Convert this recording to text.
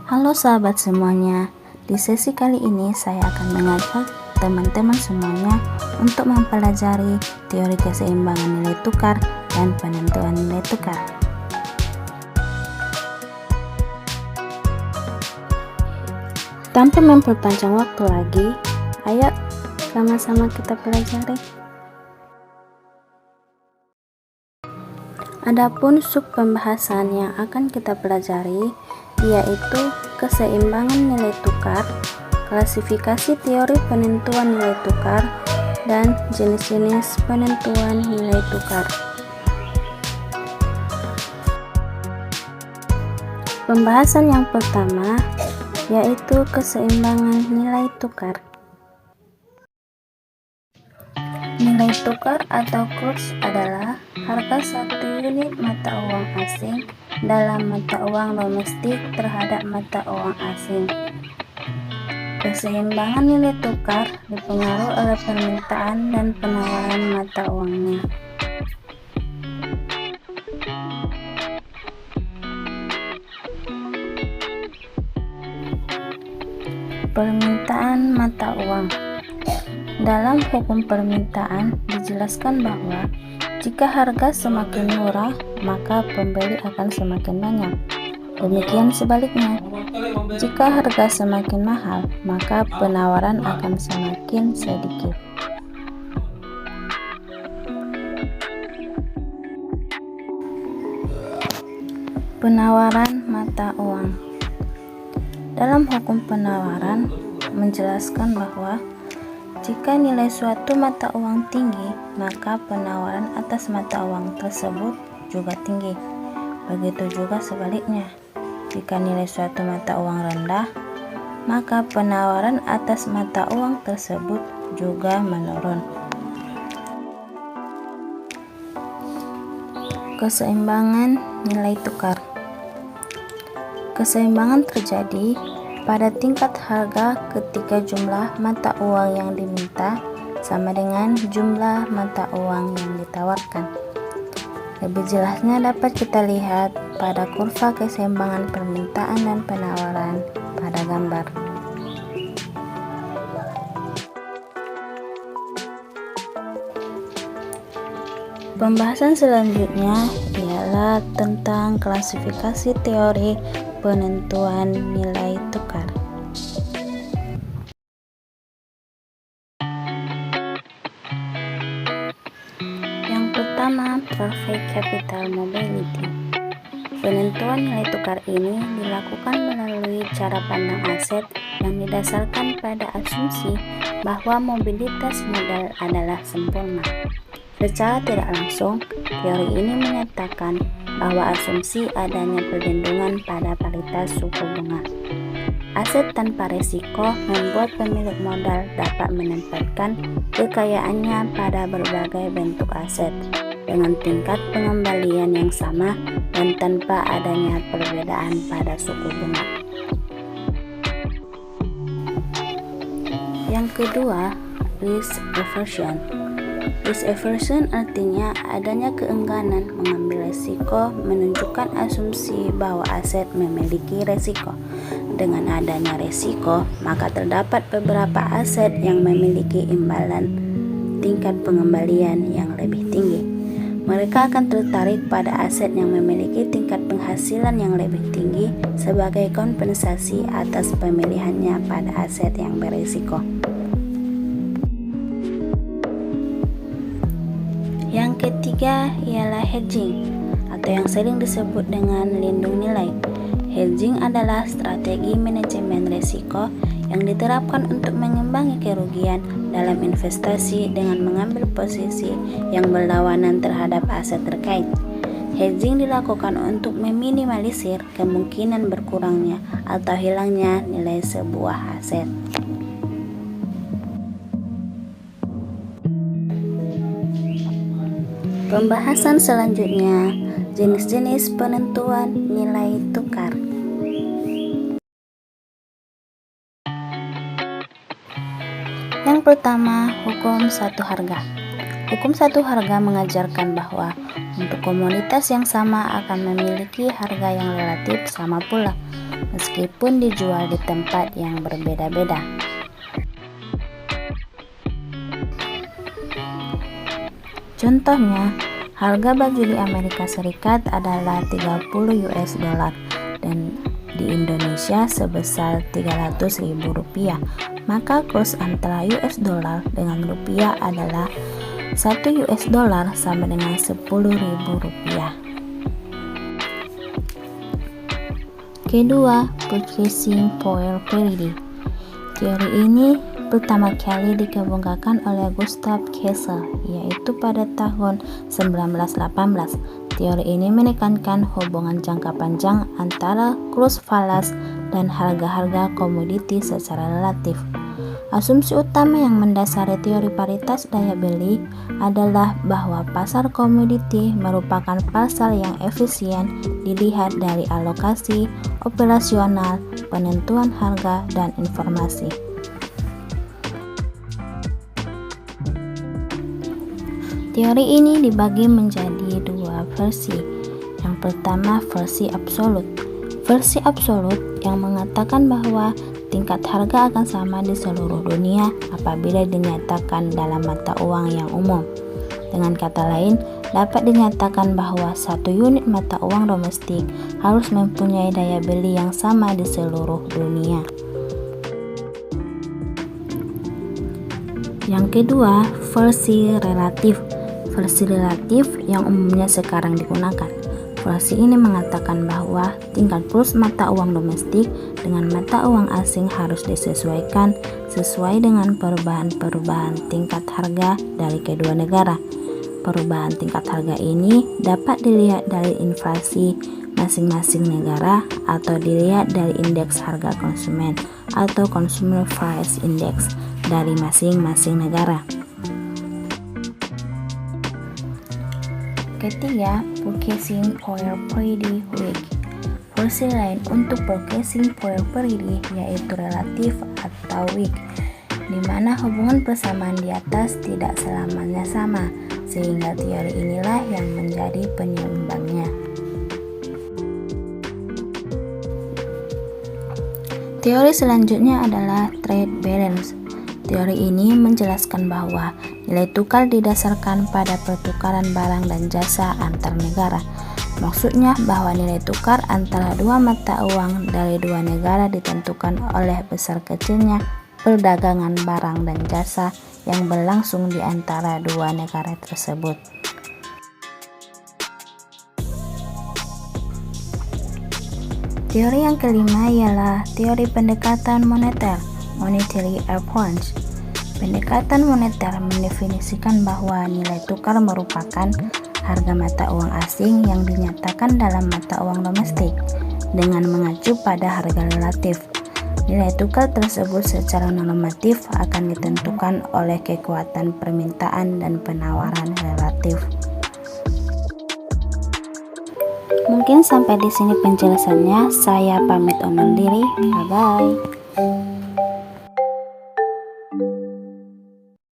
Halo sahabat semuanya, di sesi kali ini saya akan mengajak teman-teman semuanya untuk mempelajari teori keseimbangan nilai tukar dan penentuan nilai tukar. Tanpa memperpanjang waktu lagi, ayo sama-sama kita pelajari. Adapun sub pembahasan yang akan kita pelajari yaitu keseimbangan nilai tukar, klasifikasi teori penentuan nilai tukar, dan jenis-jenis penentuan nilai tukar. Pembahasan yang pertama yaitu keseimbangan nilai tukar. Nilai tukar atau kurs adalah harga satu unit mata uang asing dalam mata uang domestik terhadap mata uang asing. Keseimbangan nilai tukar dipengaruhi oleh permintaan dan penawaran mata uangnya. Permintaan mata uang. Dalam hukum permintaan dijelaskan bahwa jika harga semakin murah, maka pembeli akan semakin banyak. Demikian sebaliknya, jika harga semakin mahal, maka penawaran akan semakin sedikit. Penawaran mata uang. Dalam hukum penawaran menjelaskan bahwa jika nilai suatu mata uang tinggi, maka penawaran atas mata uang tersebut juga tinggi. Begitu juga sebaliknya, jika nilai suatu mata uang rendah, maka penawaran atas mata uang tersebut juga menurun. Keseimbangan nilai tukar. Keseimbangan terjadi pada tingkat harga ketika jumlah mata uang yang diminta sama dengan jumlah mata uang yang ditawarkan. Lebih jelasnya dapat kita lihat pada kurva keseimbangan permintaan dan penawaran pada gambar. Pembahasan selanjutnya ialah tentang klasifikasi teori penentuan nilai tukar. Yang pertama, perfect capital mobility. Penentuan nilai tukar ini dilakukan melalui cara pandang aset yang didasarkan pada asumsi bahwa mobilitas modal adalah sempurna. Secara tidak langsung, teori ini menyatakan bahwa asumsi adanya perlindungan pada paritas suku bunga. Aset tanpa risiko membuat pemilik modal dapat menempatkan kekayaannya pada berbagai bentuk aset dengan tingkat pengembalian yang sama dan tanpa adanya perbedaan pada suku bunga. Yang kedua, risk aversion. Risk aversion artinya adanya keengganan mengambil risiko, menunjukkan asumsi bahwa aset memiliki risiko. Dengan adanya risiko, maka terdapat beberapa aset yang memiliki imbalan tingkat pengembalian yang lebih tinggi. Mereka akan tertarik pada aset yang memiliki tingkat penghasilan yang lebih tinggi sebagai kompensasi atas pemilihannya pada aset yang berisiko. Yang ketiga ialah hedging atau yang sering disebut dengan lindung nilai. Hedging adalah strategi manajemen risiko yang diterapkan untuk mengimbangi kerugian dalam investasi dengan mengambil posisi yang berlawanan terhadap aset terkait. Hedging dilakukan untuk meminimalisir kemungkinan berkurangnya atau hilangnya nilai sebuah aset. Pembahasan selanjutnya, jenis-jenis penentuan nilai tukar. Yang pertama, hukum satu harga. Hukum satu harga mengajarkan bahwa untuk komoditas yang sama akan memiliki harga yang relatif sama pula, meskipun dijual di tempat yang berbeda-beda. Contohnya, harga baju di Amerika Serikat adalah 30 US dollar dan di Indonesia sebesar Rp300.000. Maka kurs antara US dollar dengan rupiah adalah 1 US dollar sama dengan Rp10.000. Kedua, purchasing power parity. Teori ini pertama kali dikemukakan oleh Gustav Kessel, yaitu pada tahun 1918. Teori ini menekankan hubungan jangka panjang antara kurs falas dan harga-harga komoditi secara relatif. Asumsi utama yang mendasari teori paritas daya beli adalah bahwa pasar komoditi merupakan pasar yang efisien dilihat dari alokasi, operasional, penentuan harga, dan informasi. Teori ini dibagi menjadi dua versi. Yang pertama, versi absolut. Versi absolut yang mengatakan bahwa tingkat harga akan sama di seluruh dunia apabila dinyatakan dalam mata uang yang umum. Dengan kata lain, dapat dinyatakan bahwa satu unit mata uang domestik harus mempunyai daya beli yang sama di seluruh dunia. Yang kedua, versi relatif. Versi relatif yang umumnya sekarang digunakan. Versi ini mengatakan bahwa tingkat kurs mata uang domestik dengan mata uang asing harus disesuaikan sesuai dengan perubahan-perubahan tingkat harga dari kedua negara. Perubahan tingkat harga ini dapat dilihat dari inflasi masing-masing negara atau dilihat dari indeks harga konsumen atau Consumer Price Index dari masing-masing negara. Ketiga, purchasing power parity weak. Versi lain untuk purchasing power parity yaitu relatif atau weak, di mana hubungan persamaan di atas tidak selamanya sama, sehingga teori inilah yang menjadi penyeimbangnya. Teori selanjutnya adalah trade balance. Teori ini menjelaskan bahwa nilai tukar didasarkan pada pertukaran barang dan jasa antar negara. Maksudnya bahwa nilai tukar antara dua mata uang dari dua negara ditentukan oleh besar kecilnya perdagangan barang dan jasa yang berlangsung di antara dua negara tersebut. Teori yang kelima ialah teori pendekatan moneter, monetary approach. Pendekatan moneter mendefinisikan bahwa nilai tukar merupakan harga mata uang asing yang dinyatakan dalam mata uang domestik dengan mengacu pada harga relatif. Nilai tukar tersebut secara normatif akan ditentukan oleh kekuatan permintaan dan penawaran relatif. Mungkin sampai di sini penjelasannya. Saya pamit undur diri. Bye bye.